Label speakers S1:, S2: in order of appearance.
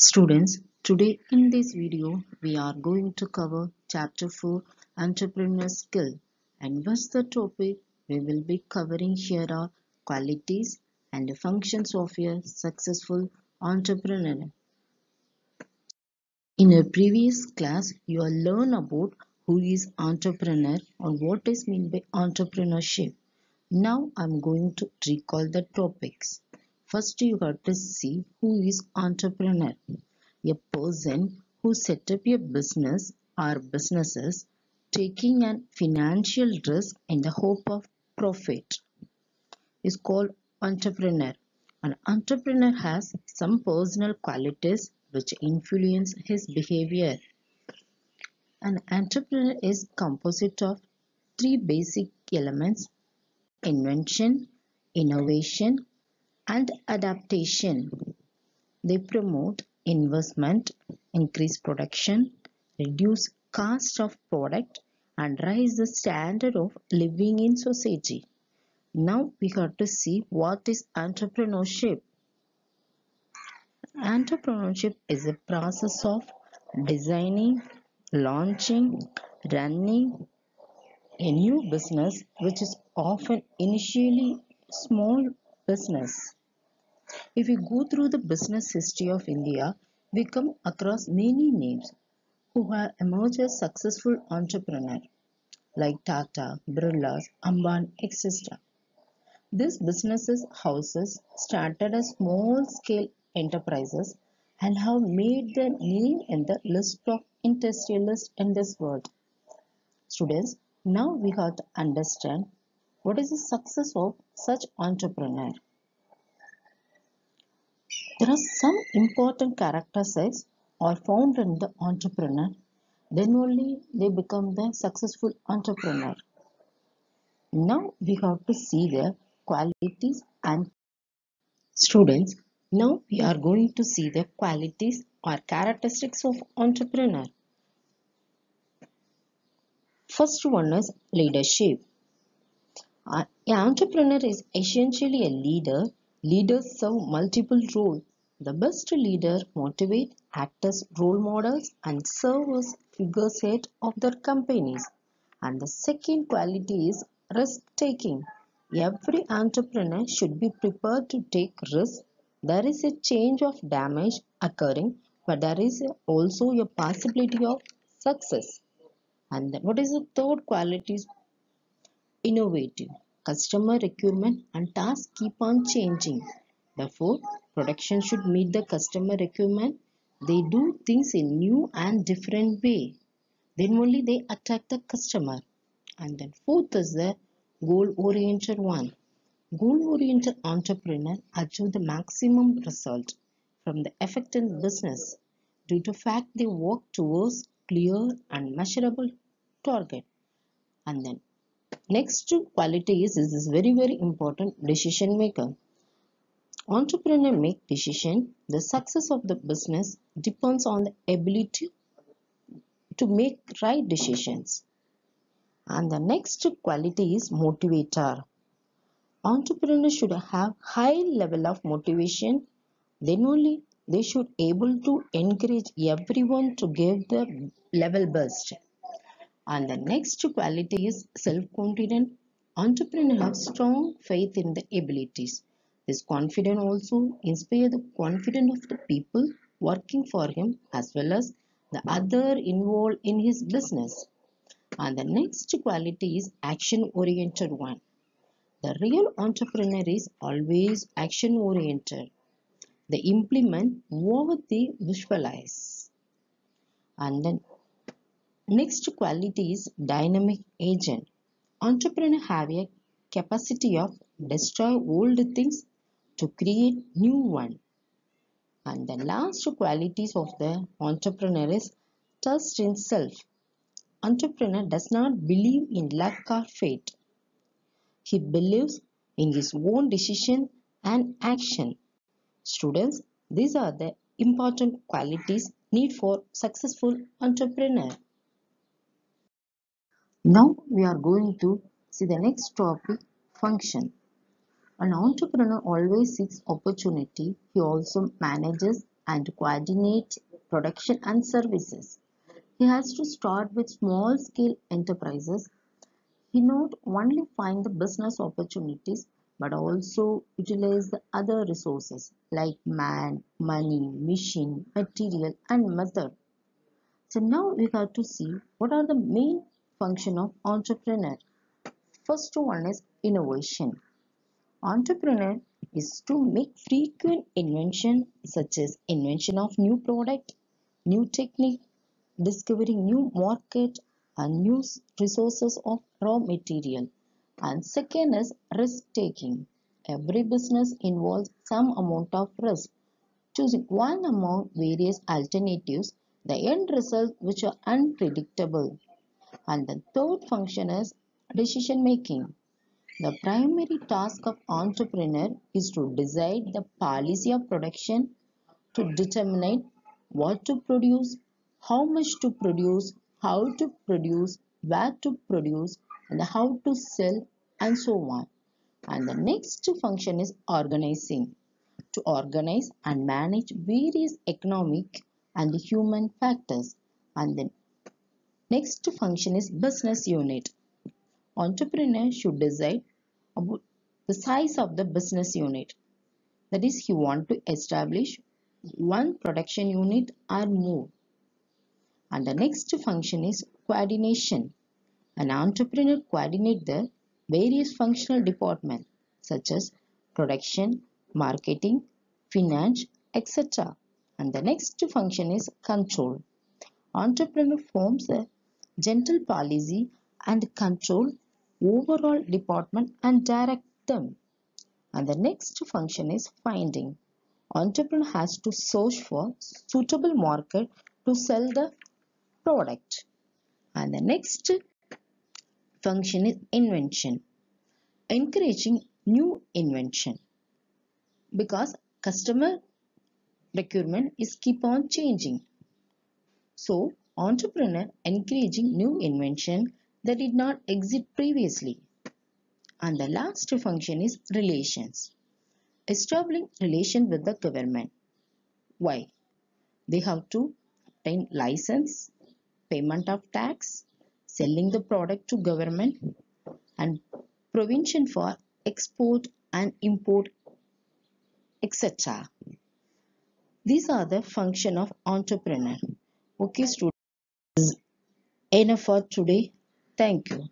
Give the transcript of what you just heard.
S1: Students, today in this video, we are going to cover Chapter 4 Entrepreneur Skill. And what's the topic we will be covering here are qualities and functions of a successful entrepreneur. In a previous class, you will learn about who is entrepreneur and what is meant by entrepreneurship. Now I'm going to recall the topics. First, you got to see who is entrepreneur. A person who set up a business or businesses taking an financial risk in the hope of profit is called entrepreneur. An entrepreneur has some personal qualities which influence his behavior. An entrepreneur is composite of three basic elements: invention, innovation, and adaptation. They promote investment, increase production, reduce cost of product, and raise the standard of living in society. Now we have to see what is entrepreneurship. Entrepreneurship is a process of designing, launching, running a new business, which is often initially small business. If we go through the business history of India, we come across many names who have emerged as successful entrepreneurs like Tata, Birla, Ambani, etc. These businesses houses started as small-scale enterprises and have made their name in the list of industrialists in this world. Students, now we have to understand what is the success of such entrepreneur. There are some important characteristics are found in the entrepreneur, then only they become the successful entrepreneur. Now we have to see the qualities and students. Now we are going to see the qualities or characteristics of entrepreneur. First one is leadership. An entrepreneur is essentially a leader. Leaders serve multiple roles. The best leader motivate, act as role models, and serve as figurehead of their companies. And the second quality is risk taking. Every entrepreneur should be prepared to take risks. There is a change of damage occurring, but there is also a possibility of success. And then what is the third quality? Innovative. Customer requirement and tasks keep on changing. Therefore, production should meet the customer requirement. They do things in new and different way. Then only they attract the customer. And then fourth is the goal-oriented one. Goal-oriented entrepreneur achieve the maximum result from the effect in business due to fact they work towards clear and measurable target. And then next quality is very important, decision maker. Entrepreneur make decision. The success of the business depends on the ability to make right decisions. And the next quality is motivator. Entrepreneurs should have high level of motivation. Then only they should able to encourage everyone to give the level best. And the next quality is self-confident. Entrepreneur have strong faith in the abilities. This confidence also inspire the confidence of the people working for him as well as the other involved in his business. And the next quality is action-oriented one. The real entrepreneur is always action-oriented. They implement what they visualize. And then next quality is dynamic agent. Entrepreneurs have a capacity of destroy old things to create new one. And the last qualities of the entrepreneur is trust in self. Entrepreneur does not believe in luck or fate. He believes in his own decision and action. Students, these are the important qualities need for successful entrepreneur. Now we are going to see the next topic, function. An entrepreneur always seeks opportunity. He also manages and coordinate production and services. He has to start with small scale enterprises. He not only find the business opportunities but also utilize the other resources like man, money, machine, material and method. So now we have to see what are the main function of entrepreneur. First one is innovation. Entrepreneur is to make frequent invention such as invention of new product, new technique, discovering new market and new resources of raw material. And second is risk taking. Every business involves some amount of risk. Choosing one among various alternatives, the end result which are unpredictable. And the third function is decision making. The primary task of entrepreneur is to decide the policy of production, to determine what to produce, how much to produce, how to produce, where to produce, and how to sell, and so on. And the next function is organizing, to organize and manage various economic and human factors. And the next function is business unit. Entrepreneur should decide about the size of the business unit. That is, he want to establish one production unit or more. And the next function is coordination. An entrepreneur coordinate the various functional departments such as production, marketing, finance, etc. And the next function is control. Entrepreneur forms a gentle policy and control overall department and direct them. And the next function is finding. Entrepreneur has to search for suitable market to sell the product. And the next function is invention, encouraging new invention because customer requirement is keep on changing. So entrepreneur encouraging new invention that did not exist previously. And the last function is relations, establishing relation with the government. Why? They have to obtain license, payment of tax, selling the product to government, and provision for export and import, etc. These are the function of entrepreneur. Okay, students, enough for today. Thank you.